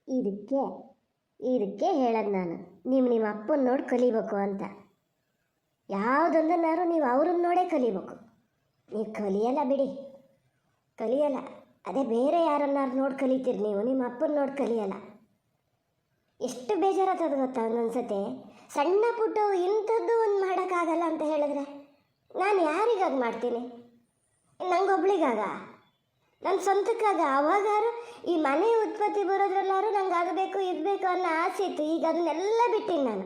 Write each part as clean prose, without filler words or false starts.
ಇದಕ್ಕೆ ಇದಕ್ಕೆ ಹೇಳೋದು ನಾನು, ನಿಮ್ಮ ಅಪ್ಪನ ನೋಡಿ ಕಲಿಬೇಕು ಅಂತ. ಯಾವುದೊಂದನ್ನಾರು ನೀವು ಅವ್ರನ್ನ ನೋಡೇ ಕಲಿಬೇಕು. ನೀವು ಕಲಿಯಲ್ಲ ಬಿಡಿ, ಕಲಿಯಲ್ಲ. ಅದೇ ಬೇರೆ ಯಾರನ್ನಾರು ನೋಡಿ ಕಲಿತೀರಿ ನೀವು, ನಿಮ್ಮ ಅಪ್ಪನ ನೋಡಿ ಕಲಿಯಲ್ಲ. ಎಷ್ಟು ಬೇಜಾರಾಗ್ತದ ಗೊತ್ತಾ ಒಂದೊಂದ್ಸತಿ. ಸಣ್ಣ ಪುಟ್ಟ ಇಂಥದ್ದು ಒಂದು ಮಾಡೋಕ್ಕಾಗಲ್ಲ ಅಂತ ಹೇಳಿದ್ರೆ ನಾನು ಯಾರಿಗಾಗಿ ಮಾಡ್ತೀನಿ? ನಂಗೊಬ್ಳಿಗಾಗ, ನನ್ನ ಸ್ವಂತಕ್ಕಾಗ. ಅವಾಗಾರು ಈ ಮನೆ ಉತ್ಪತ್ತಿ ಬರೋದ್ರಲ್ಲಾರು ನಂಗೆ ಆಗಬೇಕು ಇರಬೇಕು ಅನ್ನೋ ಆಸೆ ಇತ್ತು. ಈಗ ಅದನ್ನೆಲ್ಲ ಬಿಟ್ಟಿನಿ ನಾನು.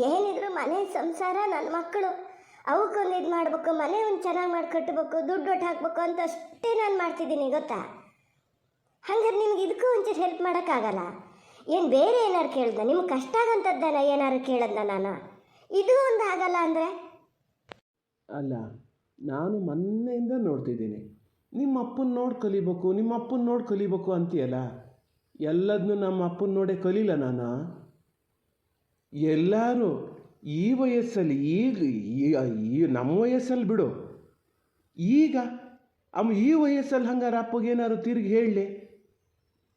ಏನಿದ್ರು ಮನೆ ಸಂಸಾರ, ನನ್ನ ಮಕ್ಕಳು, ಅವಕ್ಕೊಂದು ಇದು ಮಾಡಬೇಕು, ಮನೆ ಒಂದು ಚೆನ್ನಾಗಿ ಮಾಡಿ ಕಟ್ಟಬೇಕು, ದುಡ್ಡು ಒಟ್ಟು ಹಾಕಬೇಕು ಅಂತ ಅಷ್ಟೇ ನಾನು ಮಾಡ್ತಿದ್ದೀನಿ ಗೊತ್ತಾ. ಹಂಗಾರೆ ನಿಮ್ಗೆ ಇದಕ್ಕೂ ಒಂಚೂರು ಹೆಲ್ಪ್ ಮಾಡೋಕ್ಕಾಗಲ್ಲ? ಏನು ಬೇರೆ ಏನಾರು ಕೇಳ್ದ? ನಿಮ್ಗೆ ಕಷ್ಟ ಆಗಂಥದ್ದನ ಏನಾರು ಕೇಳದ್ನ ನಾನು? ಇದು ಒಂದು ಆಗಲ್ಲ ಅಂದರೆ? ಅಲ್ಲ, ನಾನು ಮೊನ್ನೆಯಿಂದ ನೋಡ್ತಿದ್ದೀನಿ, ನಿಮ್ಮ ಅಪ್ಪನ ನೋಡಿ ಕಲಿಬೇಕು, ನಿಮ್ಮ ಅಪ್ಪನ ನೋಡಿ ಕಲಿಬೇಕು ಅಂತೀಯಲ್ಲ. ಎಲ್ಲದನ್ನೂ ನಮ್ಮ ಅಪ್ಪನ ನೋಡೇ ಕಲೀಲ ನಾನು. ಎಲ್ಲರೂ ಈ ವಯಸ್ಸಲ್ಲಿ, ಈಗ ನಮ್ಮ ವಯಸ್ಸಲ್ಲಿ ಬಿಡು, ಈಗ ಈ ವಯಸ್ಸಲ್ಲಿ ಹಂಗಾರೆ ಅಪ್ಪಗೇನಾದ್ರು ತಿರುಗಿ ಹೇಳಲಿ.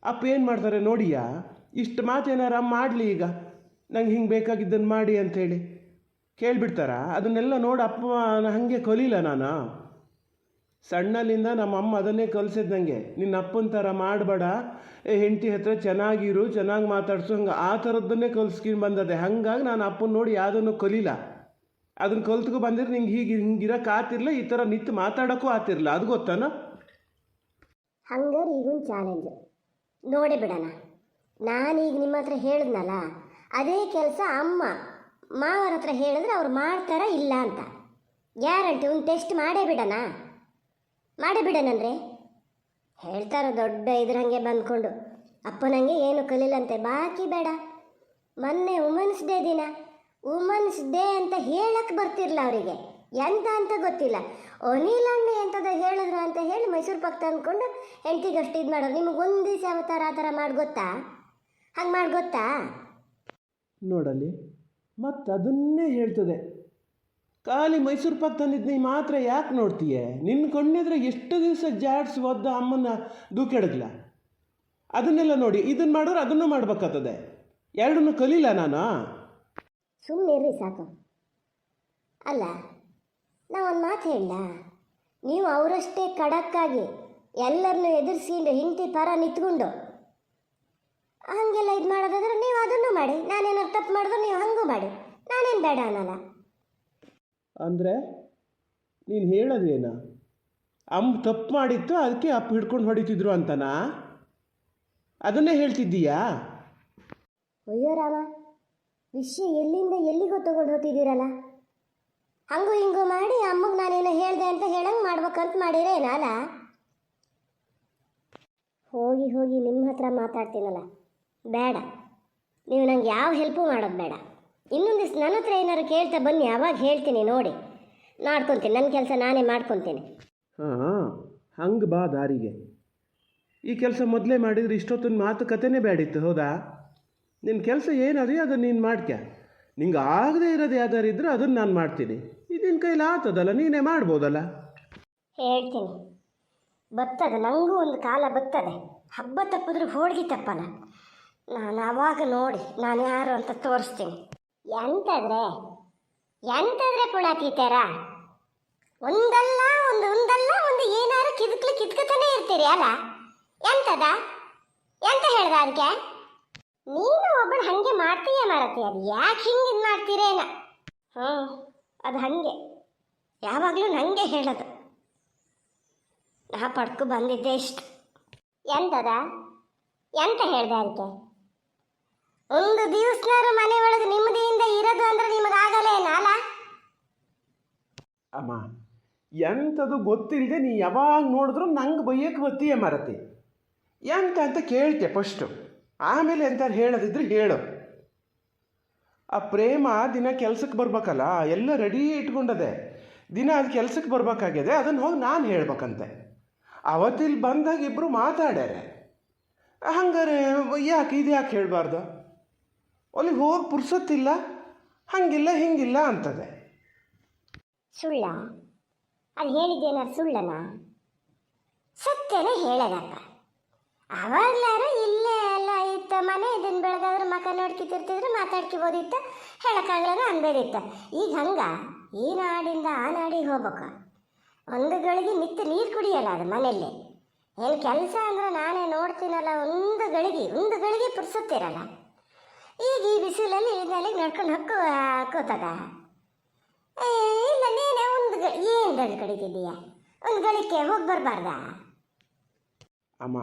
ಅಪ್ಪ ಏನು ಮಾಡ್ತಾರೆ ನೋಡಿಯಾ? ಇಷ್ಟು ಮಾತೇನಾರು ಮಾಡಲಿ, ಈಗ ನಂಗೆ ಹಿಂಗೆ ಬೇಕಾಗಿದ್ದನ್ನು ಮಾಡಿ ಅಂಥೇಳಿ ಕೇಳಿಬಿಡ್ತಾರ? ಅದನ್ನೆಲ್ಲ ನೋಡಿ ಅಪ್ಪ ಹಾಗೆ ಕಲೀಲ ನಾನು. ಸಣ್ಣಲ್ಲಿಂದ ನಮ್ಮ ಅಮ್ಮ ಅದನ್ನೇ ಕಲಿಸಿದ್ ನನಗೆ, ನಿನ್ನ ಅಪ್ಪನ ಥರ ಮಾಡಬೇಡ, ಹೆಂಡತಿ ಹತ್ರ ಚೆನ್ನಾಗಿರು, ಚೆನ್ನಾಗಿ ಮಾತಾಡ್ಸು, ಹಂಗೆ ಆ ಥರದ್ದನ್ನೇ ಕಲಿಸ್ಕೊಂಡು ಬಂದದೆ. ಹಾಗಾಗಿ ನಾನು ಅಪ್ಪನ ನೋಡಿ ಯಾವುದನ್ನು ಕಲೀಲ. ಅದನ್ನು ಕಲ್ತ್ಕೊ ಬಂದಿದ್ರೆ ನಿಂಗೆ ಹಿಂಗಿರಕ್ಕೆ ಆತಿರ್ಲಿಲ್ಲ, ಈ ಥರ ನಿಂತು ಮಾತಾಡೋಕ್ಕೂ ಆತಿರಲಿಲ್ಲ. ಅದು ಗೊತ್ತಾನ? ಹಂಗಾರೆ ಈಗೊಂದು ಚಾಲೆಂಜ್ ನೋಡಿ ಬಿಡೋಣ. ನಾನೀಗ ನಿಮ್ಮ ಹತ್ರ ಹೇಳಿದ್ನಲ್ಲ, ಅದೇ ಕೆಲಸ ಅಮ್ಮ ಮಾವರ ಹತ್ರ ಹೇಳಿದ್ರೆ ಅವ್ರು ಮಾಡ್ತಾರ ಇಲ್ಲ ಅಂತ ಗ್ಯಾರಂಟಿ. ಒಂದು ಟೆಸ್ಟ್ ಮಾಡೇ ಬಿಡೋಣ, ಮಾಡೇ ಬಿಡೋಣನ್ರಿ. ಹೇಳ್ತಾರೋ ದೊಡ್ಡ ಇದ್ರಂಗೆ ಬಂದ್ಕೊಂಡು ಅಪ್ಪನಂಗೆ ಏನು ಕಲಿಲ್ಲಂತೆ, ಬಾಕಿ ಬೇಡ. ಮೊನ್ನೆ ವುಮೆನ್ಸ್ ಡೇ ದಿನ ವುಮೆನ್ಸ್ ಡೇ ಅಂತ ಹೇಳಕ್ಕೆ ಬರ್ತಿರ್ಲ ಅವರಿಗೆ, ಎಂತ ಅಂತ ಗೊತ್ತಿಲ್ಲ. ಅನಿಲ್ ಅಣ್ಣ ಎಂಥದ ಹೇಳಿದ್ರು ಅಂತ ಹೇಳಿ ಮೈಸೂರು ಪಾಕ್ ತಂದ್ಕೊಂಡು ಹೆಂಡ್ತಿಗೆ ಅಷ್ಟು ಇದು ಮಾಡೋರು. ನಿಮಗೆ ಒಂದು ದಿವಸ ಅವತಾರ ಆ ಥರ ಮಾಡಿ ಗೊತ್ತಾ? ಹಂಗೆ ಮಾಡಿ ಗೊತ್ತಾ? ನೋಡಲಿ, ಮತ್ತು ಅದನ್ನೇ ಹೇಳ್ತದೆ. ಖಾಲಿ ಮೈಸೂರು ಪಾಕ್ ತಂದಿದ್ದು ಮಾತ್ರ ಯಾಕೆ ನೋಡ್ತೀಯೆ? ನಿನ್ನ ಕೊಂಡಿದ್ರೆ ಎಷ್ಟು ದಿವಸ ಜಾಡ್ಸ್ ಒದ್ದ ಅಮ್ಮನ ದೂಕೆಡಗ್ಲ. ಅದನ್ನೆಲ್ಲ ನೋಡಿ ಇದನ್ನು ಮಾಡೋರು ಅದನ್ನು ಮಾಡ್ಬೇಕಾಗ್ತದೆ. ಎರಡನ್ನೂ ಕಲೀಲ ನಾನು. ಸುಮ್ಮನೆ ಇರ್ರಿ ಸಾಕು. ಅಲ್ಲ, ನಾವೊಂದು ಮಾತು ಹೇಳ, ನೀವು ಅವರಷ್ಟೇ ಖಡಕ್ಕಾಗಿ ಎಲ್ಲರನ್ನೂ ಎದುರಿಸಿಕೊಂಡು ಹೆಂಡತಿ ಪರ ನಿಂತ್ಕೊಂಡು ಹಾಗೆಲ್ಲ ಇದು ಮಾಡೋದಾದ್ರೆ ನೀವು ಅದನ್ನು ಮಾಡಿ. ನಾನೇನಾದ್ರು ತಪ್ಪು ಮಾಡಿದ್ರು ನೀವು ಹಂಗೂ ಮಾಡಿ, ನಾನೇನು ಬೇಡ ಅನ್ನಲ್ಲ. ಅಂದರೆ ನೀನು ಹೇಳೋದೇನ? ಅಮ್ಮ ತಪ್ಪು ಮಾಡಿತ್ತು, ಅದಕ್ಕೆ ಅಪ್ಪ ಹಿಡ್ಕೊಂಡು ಹೊಡಿತಿದ್ರು ಅಂತನಾ? ಅದನ್ನೇ ಹೇಳ್ತಿದ್ದೀಯಾ? ಅಯ್ಯೋ ರಾಮ, ವಿಷಯ ಎಲ್ಲಿಂದ ಎಲ್ಲಿಗೋ ತೊಗೊಂಡು ಹೋಗ್ತಿದ್ದೀರಲ್ಲ. ಹಂಗೂ ಹಿಂಗೂ ಮಾಡಿ ಅಮ್ಮಗೆ ನಾನೇನೋ ಹೇಳಿದೆ ಅಂತ ಹೇಳಂಗೆ ಮಾಡ್ಬೇಕಂತ ಮಾಡಿರೇನಲ್ಲ. ಹೋಗಿ ಹೋಗಿ ನಿಮ್ಮ ಹತ್ರ ಮಾತಾಡ್ತೀನಲ್ಲ, ಬೇಡ. ನೀವು ನಂಗೆ ಯಾವ ಹೆಲ್ಪು ಮಾಡೋದು ಬೇಡ. ಇನ್ನೊಂದು ದಿವ್ಸ ನನ್ನ ಹತ್ರ ಏನಾದ್ರು ಕೇಳ್ತಾ ಬನ್ನಿ, ಅವಾಗ ಹೇಳ್ತೀನಿ ನೋಡಿ, ಮಾಡ್ಕೊತೀನಿ. ನನ್ನ ಕೆಲಸ ನಾನೇ ಮಾಡ್ಕೊತೀನಿ. ಹಾಂ, ಹಂಗೆ ಬಾ ದಾರಿಗೆ. ಈ ಕೆಲಸ ಮೊದಲೇ ಮಾಡಿದರೆ ಇಷ್ಟೊತ್ತಿನ ಮಾತುಕತೆನೇ ಬೇಡಿತ್ತು, ಹೌದಾ? ನಿನ್ನ ಕೆಲಸ ಏನದೇ ಅದನ್ನು ನೀನು ಮಾಡ್ಕ್ಯ. ನಿಂಗೆ ಆಗದೆ ಇರೋದು ಯಾವ್ದಾರು ಇದ್ದರೆ ಅದನ್ನು ನಾನು ಮಾಡ್ತೀನಿ. ಇದಿನ ಕೈಲಿ ಆಗ್ತದಲ್ಲ, ನೀನೇ ಮಾಡ್ಬೋದಲ್ಲ. ಹೇಳ್ತೀನಿ, ಬರ್ತದೆ. ನನಗೂ ಒಂದು ಕಾಲ ಬರ್ತದೆ, ಹಬ್ಬ ತಪ್ಪಿದ್ರೆ ಹೋಳಿಗೆ ತಪ್ಪಲ್ಲ. ನಾನು ಆವಾಗ ನೋಡಿ ನಾನು ಯಾರು ಅಂತ ತೋರಿಸ್ತೀನಿ. ಎಂತಂದ್ರೆ ಪುಣಾತೀತಾರ ಒಂದಲ್ಲ ಒಂದು ಏನಾರು ಕಿತ್ಕತಾನೆ ಇರ್ತೀರಿ ಅಲ್ಲ. ಎಂತದ ಎಂತ ಹೇಳ್ದ ಅದಕ್ಕೆ? ನೀನು ಒಬ್ಬಳು ಹಂಗೆ ಮಾಡ್ತೀಯ ಮಾರತಿ, ಅದು ಯಾಕೆ ಹಿಂಗೆ ಇದು ಮಾಡ್ತೀರೇನ? ಅದು ಹಾಗೆ ಯಾವಾಗಲೂ ನನಗೆ ಹೇಳೋದು. ನಾ ಪಡ್ಕು ಬಂದಿದ್ದೆ ಇಷ್ಟು. ಎಂತದ ಎಂತ ಹೇಳ್ದೆ ಅದಕ್ಕೆ? ಒಂದು ದಿವಸನಾರು ಮನೆ ಒಳಗೆ ನೆಮ್ಮದಿಯಿಂದ ಇರೋದು ಅಂದ್ರೆ ನಿಮಗಾಗಲೇನ ಅಲ್ಲ? ಅಮ್ಮ, ಎಂಥದ್ದು ಗೊತ್ತಿಲ್ಲದೆ ನೀ ಯಾವಾಗ ನೋಡಿದ್ರು ನಂಗೆ ಬೈಯಕ್ಕೆ ಬತ್ತೀಯ ಮಾರತಿ. ಎಂತ ಅಂತ ಕೇಳ್ತೆ ಫಸ್ಟು, ಆಮೇಲೆ ಎಂತಾರು ಹೇಳೋದಿದ್ರೆ ಹೇಳು. ಆ ಪ್ರೇಮ ದಿನ ಕೆಲ್ಸಕ್ಕೆ ಬರ್ಬೇಕಲ್ಲ, ಎಲ್ಲ ರೆಡಿ ಇಟ್ಕೊಂಡದೆ. ದಿನ ಅದು ಕೆಲ್ಸಕ್ಕೆ ಬರ್ಬೇಕಾಗಿದೆ, ಅದನ್ನು ಹೋಗಿ ನಾನು ಹೇಳ್ಬೇಕಂತೆ. ಅವತ್ತಿಲ್ಲಿ ಬಂದಾಗ ಇಬ್ಬರು ಮಾತಾಡ್ಯಾರೆ. ಹಂಗಾರೆ ಯಾಕೆ ಇದು ಯಾಕೆ ಹೇಳಬಾರ್ದು? ಅಲ್ಲಿಗೆ ಹೋಗಿ ಪುರ್ಸೊತ್ತಿಲ್ಲ, ಹಂಗಿಲ್ಲ ಹಿಂಗಿಲ್ಲ ಅಂತದೆ. ಸುಳ್ಳ? ಅದು ಹೇಳಿದ್ದೇನಾರು ಸುಳ್ಳನ? ಸತ್ಯನೇ ಹೇಳದಪ್ಪ. ಅವಾಗ್ಲಾರು ಇಲ್ಲೇ ಎಲ್ಲ ಇತ್ತು ಮನೆ ಬೆಳಗಾದ್ರೆ ಮಕ ನೋಡ್ಕಿತಿರ್ತಿದ್ರೆ ಮಾತಾಡ್ಕಿಬೋದಿತ್ತು, ಹೇಳೋಕ್ಕಾಗ್ಲಾಗ ಅನ್ಬೇದಿತ್ತು. ಈಗ ಹಂಗ ಈ ನಾಡಿಂದ ಆ ನಾಡಿಗೆ ಹೋಗ್ಬೇಕು. ಒಂದು ಗಳಿಗೆ ನಿತ್ಯ ನೀರು ಕುಡಿಯಲ್ಲ ಅದು ಮನೆಯಲ್ಲಿ. ಏನು ಕೆಲಸ ಅಂದ್ರೆ ನಾನೇ ನೋಡ್ತೀನಲ್ಲ, ಒಂದು ಗಳಿಗೆ ಪುರ್ಸುತ್ತಿರಲ್ಲ. ಈಗ ಈ ಬಿಸಿಲಲ್ಲಿ ಇದರಲ್ಲಿ ನಡ್ಕೊಂಡು ಕೂತದ. ಇಲ್ಲ ನೀನೇ ಏನು ಗಳು ಕಡಿತಿದ್ದೀಯ? ಒಂದು ಗಳಿಕೆ ಹೋಗಿ ಬರಬಾರ್ದ? ಅಮ್ಮ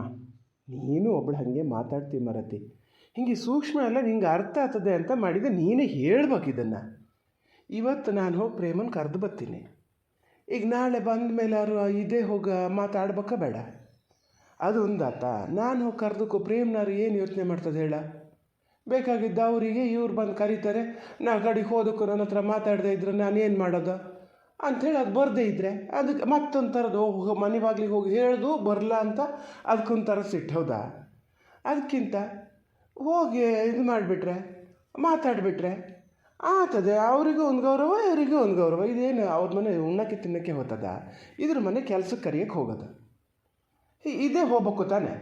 ನೀನು ಒಬ್ಳು ಹಾಗೆ ಮಾತಾಡ್ತೀವಿ ಮರತಿ, ಹಿಂಗೆ ಸೂಕ್ಷ್ಮ ಎಲ್ಲ ನಿಂಗೆ ಅರ್ಥ ಆಗ್ತದೆ ಅಂತ ಮಾಡಿದೆ. ನೀನೇ ಹೇಳ್ಬೇಕು ಇದನ್ನು. ಇವತ್ತು ನಾನು ಹೋಗಿ ಪ್ರೇಮನ್ ಕರೆದು ಬರ್ತೀನಿ. ಈಗ ನಾಳೆ ಬಂದ ಮೇಲೆ ಅವರು ಇದೇ ಹೋಗ ಮಾತಾಡ್ಬೇಕ ಬೇಡ? ಅದು ಒಂದಾತ. ನಾನು ಹೋಗಿ ಕರೆದಕ್ಕೂ ಪ್ರೇಮ್ನವ್ರು ಏನು ಯೋಚನೆ ಮಾಡ್ತದೆ ಹೇಳ? ಬೇಕಾಗಿದ್ದ ಅವರಿಗೆ ಇವ್ರು ಬಂದು ಕರೀತಾರೆ, ನಾ ಕಡೆಗೆ ಹೋದಕ್ಕೂ ನನ್ನ ಹತ್ರ ಮಾತಾಡದೇ ಇದ್ರೆ ನಾನು ಏನು ಮಾಡೋದು ಅಂಥೇಳಿ ಅದು ಬರದೇ ಇದ್ದರೆ ಅದಕ್ಕೆ ಮತ್ತೊಂದು ಥರದ್ದು ಮನೆ ಬಾಗಿಲಿಗೆ ಹೋಗಿ ಹೇಳ್ದು ಬರಲ್ಲ ಅಂತ ಅದಕ್ಕೊಂಥರ ಸಿಟ್ಟು. ಹೌದಾ? ಅದಕ್ಕಿಂತ ಹೋಗಿ ಇದು ಮಾಡಿಬಿಟ್ರೆ, ಮಾತಾಡಿಬಿಟ್ರೆ ಆಗ್ತದೆ. ಅವರಿಗೂ ಒಂದು ಗೌರವ, ಇವರಿಗೂ ಒಂದು ಗೌರವ. ಇದೇನು ಅವ್ರ ಮನೆ ಉಣ್ಣಕ್ಕೆ ತಿನ್ನೋಕ್ಕೆ ಹೋಗ್ತದ? ಇದ್ರ ಮನೆ ಕೆಲಸಕ್ಕೆ ಕರಿಯಕ್ಕೆ ಹೋಗೋದು. ಇದೇ ಹೋಗ್ಬೇಕು ತಾನೆ?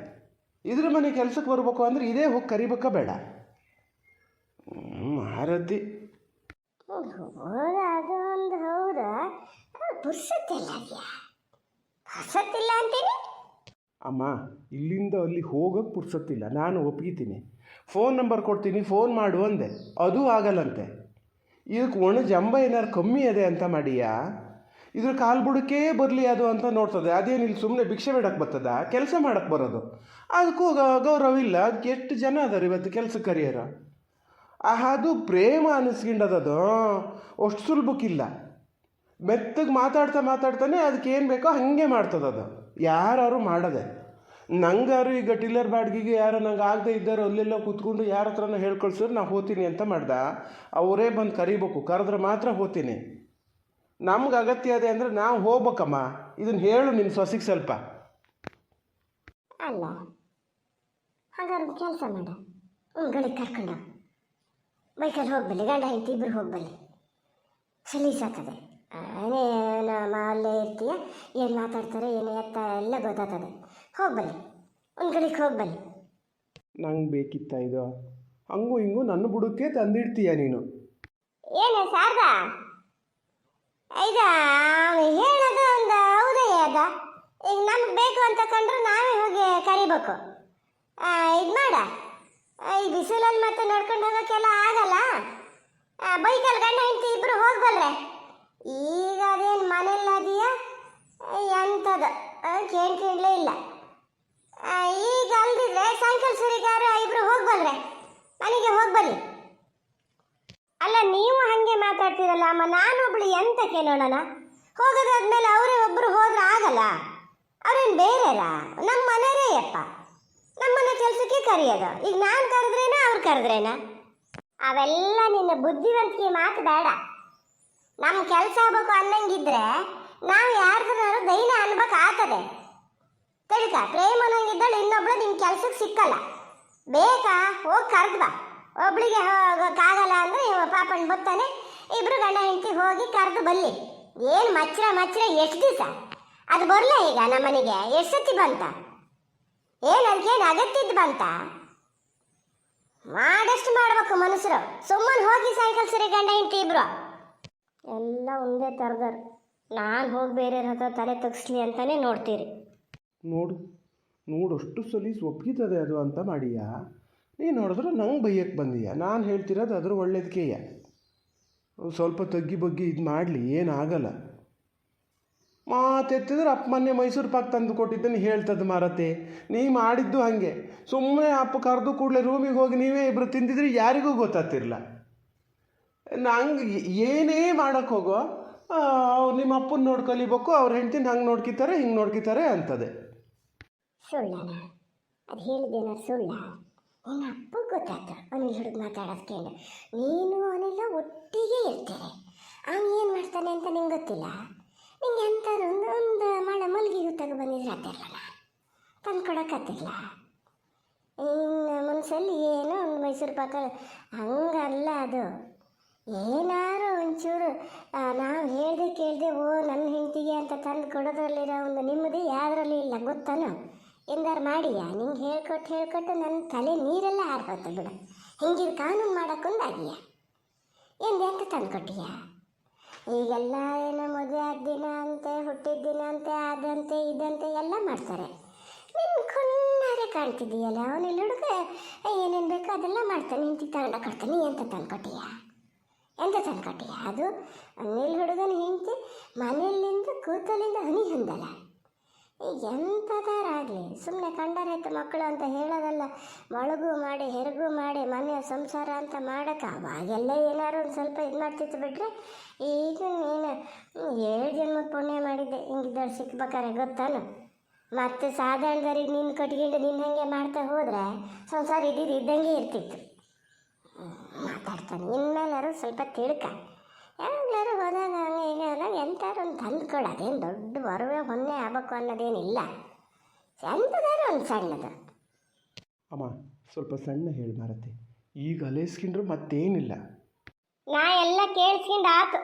ಇದ್ರ ಮನೆ ಕೆಲಸಕ್ಕೆ ಬರ್ಬೇಕು ಅಂದರೆ ಇದೇ ಹೋಗಿ ಕರಿಬೇಕಾ ಬೇಡ? ಮಾರತಿ ಅದು ಒಂದು ಹೌದಾ? ಪುರ್ಸತ್ತಿಲ್ಲ ಅಂತೀನಿ. ಅಮ್ಮ ಇಲ್ಲಿಂದ ಅಲ್ಲಿ ಹೋಗೋಕ್ಕೆ ಪುರ್ಸೊತ್ತಿಲ್ಲ. ನಾನು ಒಪ್ಪಿತೀನಿ. ಫೋನ್ ನಂಬರ್ ಕೊಡ್ತೀನಿ, ಫೋನ್ ಮಾಡು ಅಂದೆ, ಅದೂ ಆಗಲ್ಲಂತೆ. ಇದಕ್ಕೆ ಒಣ ಜಂಬ ಏನಾರು ಕಮ್ಮಿ ಅದೆ ಅಂತ ಮಾಡಿಯಾ? ಇದ್ರ ಕಾಲು ಬುಡಕ್ಕೇ ಬರಲಿ ಅದು ಅಂತ ನೋಡ್ತದೆ. ಅದೇನಿಲ್ಲ ಸುಮ್ಮನೆ ಭಿಕ್ಷೆ ಬೇಡಕ್ಕೆ ಬರ್ತದ? ಕೆಲಸ ಮಾಡೋಕ್ಕೆ ಬರೋದು. ಅದಕ್ಕೂ ಗೌರವ ಇಲ್ಲ. ಅದಕ್ಕೆ ಎಷ್ಟು ಜನ ಅದಾರ ಇವತ್ತು ಕೆಲಸಕ್ಕೆ ಕರಿಯರ? ಅದು ಪ್ರೇಮ ಅನ್ನಿಸ್ಕೊಂಡದದು ಅಷ್ಟು ಸುಲಭಕ್ಕಿಲ್ಲ. ಮೆತ್ತಗೆ ಮಾತಾಡ್ತಾನೆ ಅದಕ್ಕೆ ಏನು ಬೇಕೋ ಹಾಗೆ ಮಾಡ್ತದದು. ಯಾರು ಮಾಡೋದೆ. ನಂಗಾರು ಈಗ ಟಿಲ್ಲರ್ ಬಾಡ್ಗಿಗೆ ಯಾರೋ ನಂಗೆ ಆಗದೆ ಇದ್ದಾರೆ ಅಲ್ಲೆಲ್ಲ ಕೂತ್ಕೊಂಡು ಯಾರ ಹತ್ರನ ಹೇಳ್ಕೊಳ್ಸಿದ್ರೆ ನಾ ಹೋಗ್ತೀನಿ ಅಂತ ಮಾಡ್ದ. ಅವರೇ ಬಂದು ಕರಿಬೇಕು, ಕರೆದ್ರೆ ಮಾತ್ರ ಹೋಗ್ತೀನಿ. ನಮ್ಗೆ ಅಗತ್ಯ ಅದೇ ಅಂದರೆ ನಾವು ಹೋಗ್ಬೇಕಮ್ಮ. ಇದನ್ನು ಹೇಳು ನಿನ್ನ ಸೊಸಿಗೆ ಸ್ವಲ್ಪ. ಅಲ್ಲ ಹಾಗಾದ್ರೆ ಕೆಲಸ ಮಾಡ, ಗಳಿಗೆ ಕರ್ಕೊಂಡು ಬೈಕಲ್ಲಿ ಹೋಗ್ಬಲ್ಲಿ, ಗಂಡ ಹೆಂಡತಿ ಇಬ್ಬರು ಹೋಗ್ಬಲ್ಲಿ. ಸಲೀಸಾಗ್ತದೆ. ಅಲ್ಲೇ ಇರ್ತೀಯ, ಏನು ಮಾತಾಡ್ತಾರೆ ಏನು ಎತ್ತ ಎಲ್ಲ ಗೊತ್ತಾಗ್ತದೆ. ಹೋಗ್ಬಲ್ಲಿ, ಗಳಿಗೆ ಹೋಗ್ಬಲ್ಲಿ. ನಂಗೆ ಬೇಕಿತ್ತ ಇದು? ಹಂಗೂ ಹಿಂಗೂ ನನ್ನ ಬುಡಕ್ಕೆ ತಂದಿಡ್ತೀಯ ನೀನು. ಏನೇ ಶಾರದಾ, ಈಗ ಹೇಳೋದು ಒಂದು ಹೌದೇ ಅದ? ಈಗ ನಮ್ಗೆ ಬೇಕು ಅಂತ ಕಂಡ್ರೆ ನಾವೇ ಹೋಗಿ ಕರಿಬೇಕು. ಇದು ಮಾಡ, ಈ ಬಿಸಿಲಲ್ಲಿ ಮತ್ತೆ ನಡ್ಕೊಂಡು ಹೋಗೋಕ್ಕೆಲ್ಲ ಆಗಲ್ಲ. ಬೈಕಲ್ಲಿ ಗಂಡ ಹೆಂಡತಿ ಇಬ್ಬರು ಹೋಗ್ಬಲ್ರೆ. ಈಗ ಅದೇನು ಮನೆಯಲ್ಲಿ ಅದೀಯ ಎಂಥದ್ದು ಕೇಳ್ಲೇ ಇಲ್ಲ. ಈಗ ಅಲ್ದಿದ್ರೆ ಸಾಯಂಕಾಲ ಸುರಿಗಾರ ಇಬ್ಬರು ಹೋಗ್ಬಲ್ರೆ, ಮನೆಗೆ ಹೋಗ್ಬಲ್ಲಿ. ಅಲ್ಲ ನೀವು ಹಾಗೆ ಮಾತಾಡ್ತೀರಲ್ಲ ಅಮ್ಮ, ನಾನೊಬ್ಳು ಎಂತ ಕೇಳೋಣ? ಹೋಗೋದಾದ್ಮೇಲೆ ಅವರೇ ಒಬ್ಬರು ಹೋದ್ರೆ ಆಗಲ್ಲ? ಅವ್ರೇನು ಬೇರೆರ? ನಮ್ಮ ಮನೆಯವರೇ ಯಪ್ಪ, ನಮ್ಮನೆ ಕೆಲಸಕ್ಕೆ ಕರೆಯೋದು. ಈಗ ನಾನು ಕರೆದ್ರೇನಾ ಅವ್ರು ಕರೆದ್ರೇನಾ? ಅವೆಲ್ಲ ನಿನ್ನ ಬುದ್ಧಿವಂತಿಕೆ ಮಾತು ಬೇಡ. ನಮ್ಮ ಕೆಲಸ ಆಗ್ಬೇಕು ಅನ್ನಂಗಿದ್ರೆ ನಾವು ಯಾರ್ದಾರು ದೈನ ಅನ್ಬೇಕು ಆಗ್ತದೆ. ತಿಳ್ಕ, ಪ್ರೇಮ ಅನ್ನಂಗಿದ್ದಾಳೆ ಇನ್ನೊಬ್ಳು ನಿನ್ನ ಕೆಲ್ಸಕ್ಕೆ ಸಿಕ್ಕಲ್ಲ. ಬೇಕಾ ಹೋಗಿ ಕರೆದು ಬಾ. ಒಬ್ಳಿಗೆ ಹೋಗೋಕ್ಕಾಗಲ್ಲ ಅಂದರೆ ಪಾಪಣ್ಣ ಬರ್ತಾನೆ, ಇಬ್ರು ಗಂಡ ಹೆಂಡತಿ ಹೋಗಿ ಕರೆದು ಬಲ್ಲಿ. ಏನು ಮಚ್ಚರ ಎಷ್ಟು ದಿವಸ ಅದು ಬರಲ್ಲ? ಈಗ ನಮ್ಮನೆಗೆ ಎಷ್ಟು ಸತಿ ಬಂತ? ಏನು ಅದಕ್ಕೇನು ಅಗತ್ಯದ್ದು ಬಂತ? ಮಾಡಷ್ಟು ಮಾಡ್ಬೇಕು ಮನುಷ್ಯರು. ಸುಮ್ಮನೆ ಹೋಗಿ ಸಾಯಂಕಾಲ ಸರಿ ಗಂಡ ಹೆಂಡತಿ ಇಬ್ರು ಎಲ್ಲ ಒಂದೇ ಥರದವ್ರು. ನಾನು ಹೋಗಿ ಬೇರೆ ಹತ್ರ ತಲೆ ತಗ್ಸ್ಲಿ ಅಂತಾನೆ ನೋಡ್ತೀರಿ. ನೋಡು ಅಷ್ಟು ಸಲೀಸ್ ಒಪ್ಪಿತದೆ ಅದು ಅಂತ ಮಾಡಿಯಾ? ನೀನು ನೋಡಿದ್ರೆ ನಂಗೆ ಬೈಯಕ್ಕೆ ಬಂದೀಯ. ನಾನು ಹೇಳ್ತಿರೋದು ಅದ್ರ ಒಳ್ಳೇದಕ್ಕೆಯ. ಸ್ವಲ್ಪ ತಗ್ಗಿ ಬಗ್ಗಿ ಇದು ಮಾಡಲಿ, ಏನಾಗಲ್ಲ. ಮಾತೆತ್ತಿದ್ರೆ ಅಪ್ಪ ಮೊನ್ನೆ ಮೈಸೂರು ಪಾಕ್ ತಂದು ಕೊಟ್ಟಿದ್ದನ್ನು ಹೇಳ್ತದೆ ಮಾರತೆ. ನೀ ಮಾಡಿದ್ದು ಹಾಗೆ ಸುಮ್ಮನೆ ಅಪ್ಪ ಕರೆದು ಕೂಡಲೇ ರೂಮಿಗೆ ಹೋಗಿ ನೀವೇ ಇಬ್ಬರು ತಿಂದಿದ್ರೆ ಯಾರಿಗೂ ಗೊತ್ತಾಗ್ತಿರಲ್ಲ. ನಂಗೆ ಏನೇ ಮಾಡೋಕ್ಕೆ ಹೋಗೋ ನಿಮ್ಮ ಅಪ್ಪನ ನೋಡ್ಕೊಲಿಬೇಕು, ಅವ್ರ ಹೆಂಡ್ತಿನ ಹಂಗೆ ನೋಡ್ಕಿತಾರೆ ಹಿಂಗೆ ನೋಡ್ಕಿತಾರೆ ಅಂತದೆ. ಸುಳ್ಳನ ಅದು ಹೇಳಿದ್ದೇನ? ಸುಳ್ಳ? ನಿನ್ನ ಅಪ್ಪ ಗೊತ್ತಾಯ್ತು ಅನಿಲ್ ಹುಡುಗ ಮಾತಾಡೋದು ಕೇಳಿ. ನೀನು ಅವನೆಲ್ಲ ಒಟ್ಟಿಗೆ ಇರ್ತೀರಿ. ಅವನು ಏನು ಮಾಡ್ತಾನೆ ಅಂತ ನಿಂಗೆ ಗೊತ್ತಿಲ್ಲ. ನಿಂಗೆ ಅಂಥದ್ದು ಒಂದು ಮಲ್ಗಿಗೂ ತಗೋ ಬಂದಿದ್ರೆ ಆತಿರ್ಲಲ್ಲ, ತಂದು ಕೊಡೋಕ್ಕಾತಿರ್ಲ. ಇನ್ನು ಮನಸ್ಸಲ್ಲಿ ಏನೋ ಒಂದು ಮೈಸೂರು ಪಾಕ ಹಂಗಲ್ಲ ಅದು. ಏನಾರು ಒಂಚೂರು ನಾವು ಹೇಳ್ದೆ ಕೇಳ್ದೆ ನನ್ನ ಹೆಂಡತಿಗೆ ಅಂತ ತಂದು ಕೊಡೋದ್ರಲ್ಲಿರೋ ಒಂದು ನೆಮ್ಮದಿ ಯಾವುದರಲ್ಲಿ ಇಲ್ಲ ಗೊತ್ತಾನೋ? ಎಂದಾರು ಮಾಡಿಯಾ? ನಿಂಗೆ ಹೇಳ್ಕೊಟ್ಟು ನನ್ನ ತಲೆ ನೀರೆಲ್ಲ ಹಾರ್ಬೋತು ಬಿಡು. ಹಿಂಗಿದು ಕಾನೂನು ಮಾಡೋಕ್ಕೊಂದಾಗಿಯಾ? ಎಂತ ತಂದುಕೊಟ್ಟಿಯ? ಈಗೆಲ್ಲ ಏನೋ ಮದುವೆ ಆದ ದಿನ ಅಂತೆ, ಹುಟ್ಟಿದ ದಿನ ಅಂತೆ, ಅದಂತೆ ಇದಂತೆ ಎಲ್ಲ ಮಾಡ್ತಾರೆ. ನಿನ್ನ ಕೊನ್ನಾರೆ ಕಾಣ್ತಿದ್ದೀಯಲ್ಲ, ಅವನಿಲ್ಲಿ ಹುಡುಗ ಏನೇನು ಬೇಕೋ ಅದೆಲ್ಲ ಮಾಡ್ತಾನೆ, ನಿಂತಿಗೆ ತಗೊಂಡ ಕೊಡ್ತಾನೆ. ಎಂತ ತಂದುಕೊಟ್ಟಿಯ? ಅದು ನಿಲ್ ಹುಡುಗನ ಹಿಂತಿ ಮನೆಯಲ್ಲಿಂದ ಕೂತಲಿಂದ ಹನಿ ಹೊಂದಲ್ಲ. ಈಗ ಎಂಥದಾರಾಗಲಿ ಸುಮ್ಮನೆ ಕಂಡರಾಯ್ತು ಮಕ್ಕಳು ಅಂತ ಹೇಳೋದಲ್ಲ. ಮೊಳಗು ಮಾಡಿ ಹೆರಗು ಮಾಡಿ ಮನೆಯ ಸಂಸಾರ ಅಂತ ಮಾಡೋಕೆ ಅವಾಗೆಲ್ಲ ಏನಾರು ಒಂದು ಸ್ವಲ್ಪ ಇದು ಮಾಡ್ತಿತ್ತು ಬಿಟ್ರೆ, ಈಗ ನೀನು 7 ಜನ್ಮದ ಪುಣ್ಯ ಮಾಡಿದ್ದೆ ಹಿಂಗಿದ್ದಳು ಸಿಕ್ಬೇಕಾರೆ ಗೊತ್ತಾನು. ಮತ್ತು ಸಾಧಾರಣದವ್ರಿಗೆ ನೀನು ಕಟ್ಕೊಂಡು ನಿನ್ನ ಹಾಗೆ ಮಾಡ್ತಾ ಹೋದರೆ ಸಂಸಾರ ಇದ್ದಂಗೆ ಇರ್ತಿತ್ತು. ಮಾತಾಡ್ತಾನೆ. ಇನ್ಮೇಲಾರು ಸ್ವಲ್ಪ ತಿಳ್ಕ. ಯಾವಾಗಲಾರು ಹೋದಾಗ ಹಂಗೆ ಹೀಗೆ ಹೋದಾಗ ಎಂಥಾರು ಒಂದು ತಂದುಕೊಡು. ಅದೇನು ದೊಡ್ಡ ಬರುವೆ ಹೊನ್ನೆ ಆಗ್ಬೇಕು ಅನ್ನೋದೇನಿಲ್ಲ. ಎಂಥದಾರು ಒಂದು ಸಣ್ಣದು. ಅಮ್ಮ ಸ್ವಲ್ಪ ಸಣ್ಣ ಹೇಳಿ ಭಾರತಿ, ಈಗ ಅಲೇಸ್ಕೊಂಡ್ರು ಮತ್ತೇನಿಲ್ಲ. ನಾ ಎಲ್ಲ ಕೇಳಿಸ್ಕೊಂಡು ಆತು.